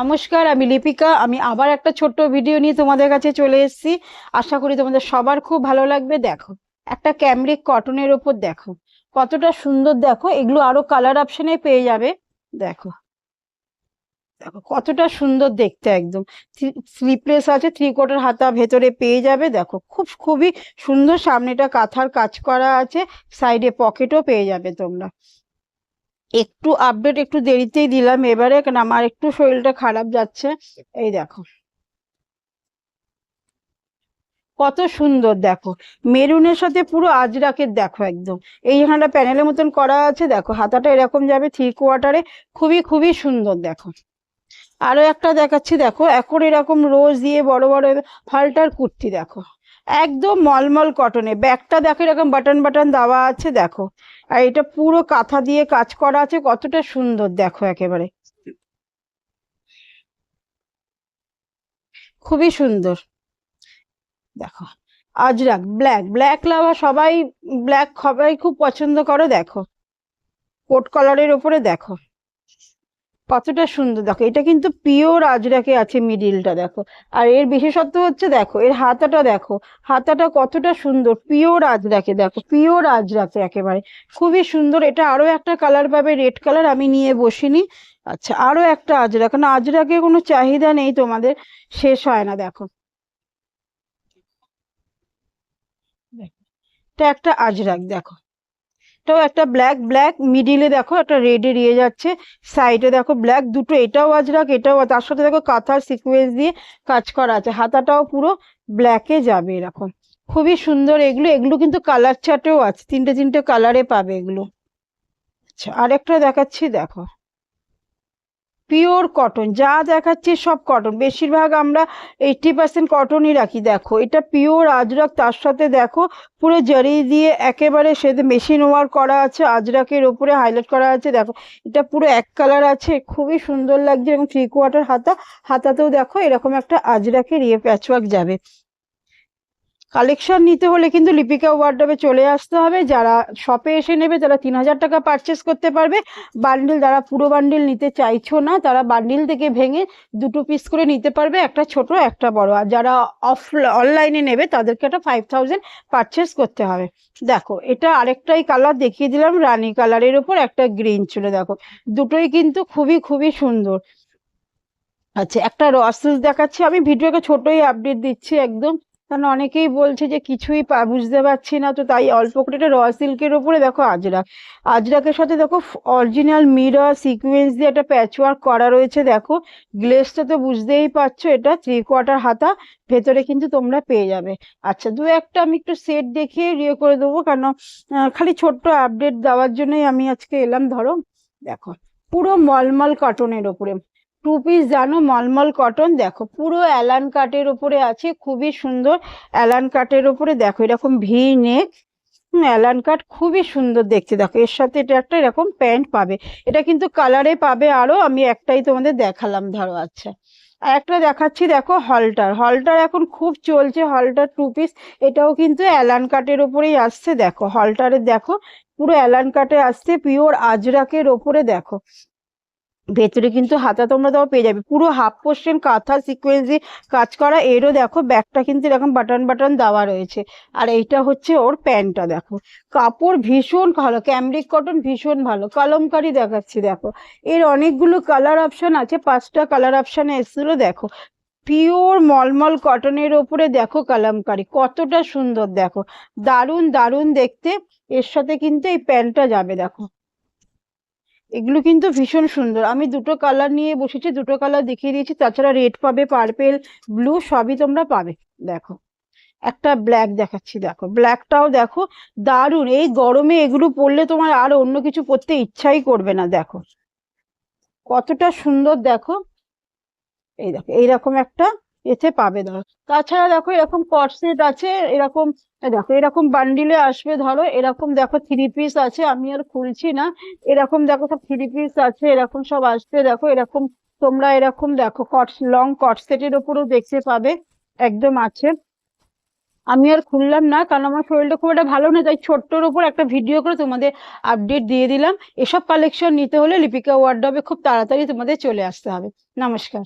নমস্কার, আমি লিপিকা। আমি আবার একটা ছোট্ট ভিডিও নিয়ে তোমাদের কাছে চলে এসেছি। আশা করি তোমাদের সবার খুব ভালো লাগবে। দেখো, একটা ক্যামরিক কটনের ওপর দেখো কতটা সুন্দর। দেখো, এগুলো আরো কালার অপশনে পেয়ে যাবে। দেখো দেখো কতটা সুন্দর দেখতে, একদম স্লিপলেস আছে, 3/4 হাতা ভেতরে পেয়ে যাবে। দেখো খুবই সুন্দর। সামনেটা কাঁথার কাজ করা আছে, সাইডে পকেটও পেয়ে যাবে তোমরা। একটু আপডেট একটু দেরিতেই দিলাম এবারে, কারণ আমার একটু শরীরটা খারাপ যাচ্ছে। এই দেখো কত সুন্দর। দেখো মেরুনের সাথে পুরো আজরাকের, দেখো একদম এইখানটা প্যানেলের মতন করা আছে। দেখো হাতাটা এরকম যাবে 3/4। খুবই সুন্দর। দেখো আরো একটা দেখাচ্ছি। দেখো এখন এরকম রোজ দিয়ে বড় বড় হালটার কুর্তি। দেখো একদম মলমল কটনে, ব্যাগটা দেখো এরকম বাটন বাটন দেওয়া আছে। দেখো আর এটা পুরো কাঁথা দিয়ে কাজ করা আছে, কতটা সুন্দর। দেখো একেবারে খুবই সুন্দর। দেখো আজরাক ব্ল্যাক, ব্ল্যাক লাভার সবাই, ব্ল্যাক সবাই খুব পছন্দ করে। দেখো কোট কালারের ওপরে দেখো কতটা সুন্দর। দেখো এটা কিন্তু পিওর আজরাকে আছে মিডিলটা। দেখো আর এর বিশেষত্ব হচ্ছে, দেখো এর হাতাটা, দেখো হাতাটা কতটা সুন্দর, পিওর আজরাকে। দেখো পিওর আজরাকে একেবারে খুবই সুন্দর। এটা আরো একটা কালার পাবে, রেড কালার, আমি নিয়ে বসিনি। আচ্ছা আরো একটা আজরাক, কারণ আজরাকে কোনো চাহিদা নেই তোমাদের, শেষ হয় না। দেখো এটা একটা আজরাক। দেখো এটাও একটা ব্ল্যাক, ব্ল্যাক মিডিলে দেখো একটা রেডে ইয়ে যাচ্ছে, সাইডে দেখো ব্ল্যাক দুটো, এটাও আজরাক এটাও। তার সাথে দেখো কাঁথার সিকোয়েন্স দিয়ে কাজ করা আছে, হাতাটাও পুরো ব্ল্যাকে যাবে এরকম। খুবই সুন্দর। এগুলো এগুলো কিন্তু কালার চার্টেও আছে, তিনটে কালারে পাবে এগুলো। আচ্ছা আরেকটা দেখাচ্ছি। দেখো পিওর কটন, যা দেখাচ্ছি সব কটন, বেশিরভাগ আমরা 80% কটনই রাখি। দেখো এটা পিওর আজরাক, তার সাথে দেখো পুরো জরি দিয়ে একেবারে সেটা মেশিন ওয়ার্ক করা আছে, আজরাকের ওপরে হাইলাইট করা আছে। দেখো এটা পুরো এক কালার আছে, খুবই সুন্দর লাগছে। এবং 3/4 হাতা, হাতাতেও দেখো এরকম একটা আজরাকের ইয়ে প্যাচওয়ার্ক যাবে। কালেকশন নিতে হলে কিন্তু লিপিকা ওয়ার্ডরোবে চলে আসতে হবে। যারা শপে এসে নেবে তারা 3000 টাকা পারচেস করতে পারবে। বান্ডিল, যারা পুরো বান্ডিল নিতে চাইছো না তারা বান্ডিল থেকে ভেঙে দুটো পিস করে নিতে পারবে, একটা ছোট একটা বড়। আর যারা অনলাইনে নেবে তাদেরকে একটা 5000 পারচেস করতে হবে। দেখো এটা আরেকটাই কালার দেখিয়ে দিলাম, রানী কালারের ওপর একটা গ্রিন ছিল। দেখো দুটোই কিন্তু খুবই সুন্দর। আচ্ছা একটা র সিল্ক দেখাচ্ছি, আমি ভিডিওকে ছোটই আপডেট দিচ্ছি একদম, কারণ অনেকেই বলছে যে কিছুই বুঝতে পারছি না, তো তাই অল্প করে একটা র সিল্কের ওপরে দেখো আজরাক, আজরাকের সাথে দেখো অরিজিনাল মিরর সিকোয়েন্স দিয়ে একটা প্যাচওয়ার্ক করা রয়েছে। দেখো গ্লেসটা তো বুঝতেই পারছো, এটা 3/4 হাতা ভেতরে কিন্তু তোমরা পেয়ে যাবে। আচ্ছা দু একটা আমি একটু সেট দেখিয়ে ইয়ে করে দেবো, কারণ খালি ছোট্ট আপডেট দেওয়ার জন্যই আমি আজকে এলাম। ধরো দেখো পুরো মলমল কটনের ওপরে টু পিস, জানো মলমল কটন। দেখো পুরো অ্যালান কাটের উপরে আছে, খুবই সুন্দর। অ্যালান কাটের উপরে দেখো এরকম ভি নেক, অ্যালান কাট খুবই সুন্দর দেখতে। দেখো এর সাথে এটা একটা এরকম প্যান্ট পাবে, এটা কিন্তু কালারে পাবে আরো, আমি একটাই তোমাদের দেখালাম। ধরো আচ্ছা আর একটা দেখাচ্ছি। দেখো হলটার, হলটার এখন খুব চলছে, হলটার টু পিস, এটাও কিন্তু অ্যালান কাটের ওপরেই আসছে। দেখো হলটারের দেখো পুরো অ্যালান কাটে আসছে, পিওর আজরাকের ওপরে। দেখো ভেতরে কিন্তু হাতা তোমরা তাও পেয়ে যাবে, পুরো হাফ পোর্শন কাঁথা সিকোয়েন্স দিয়ে কাজ করা। এরও দেখো ব্যাকটা কিন্তু এরকম বাটন বাটন দেওয়া রয়েছে। আর এইটা হচ্ছে ওর প্যান্টটা। দেখো কাপড় ভীষণ ভালো, ক্যামরিক কটন ভীষণ ভালো, কলমকারি দেখাচ্ছি। দেখো এর অনেকগুলো কালার অপশন আছে, 5টা কালার অপশানে এসেছিল। দেখো পিওর মলমল কটনের ওপরে দেখো কালামকারি, কতটা সুন্দর। দেখো দারুণ দেখতে। এর সাথে কিন্তু এই প্যান্টটা যাবে। দেখো এগুলো কিন্তু ভীষণ সুন্দর, আমি দুটো কালার নিয়ে বসেছি, দুটো কালার দেখিয়ে দিয়েছি। তাছাড়া রেড পাবে, পার্পেল, ব্লু সবই তোমরা পাবে। দেখো একটা ব্ল্যাক দেখাচ্ছি। দেখো ব্ল্যাকটাও দেখো দারুণ, এই গরমে এগুলো পরলে তোমার আর অন্য কিছু পরতে ইচ্ছাই করবে না। দেখো কতটা সুন্দর। দেখো এই দেখো এইরকম একটা এতে পাবে। ধরো তাছাড়া দেখো এরকম কর্সেট আছে, এরকম দেখো এরকম বান্ডিলে আসবে। ধরো এরকম দেখো 3 পিস আছে, আমি আর খুলছি না। এরকম দেখো সব 3 পিস আছে, এরকম সব আসবে। দেখো এরকম তোমরা এরকম দেখো লং কট সেটের ওপরও দেখতে পাবে, একদম আছে। আমি আর খুললাম না, কারণ আমার শরীরটা খুব একটা ভালো না, তাই ছোট্টর উপর একটা ভিডিও করে তোমাদের আপডেট দিয়ে দিলাম। এসব কালেকশন নিতে হলে লিপিকা ওয়ার্ডরোবে খুব তাড়াতাড়ি তোমাদের চলে আসতে হবে। নমস্কার।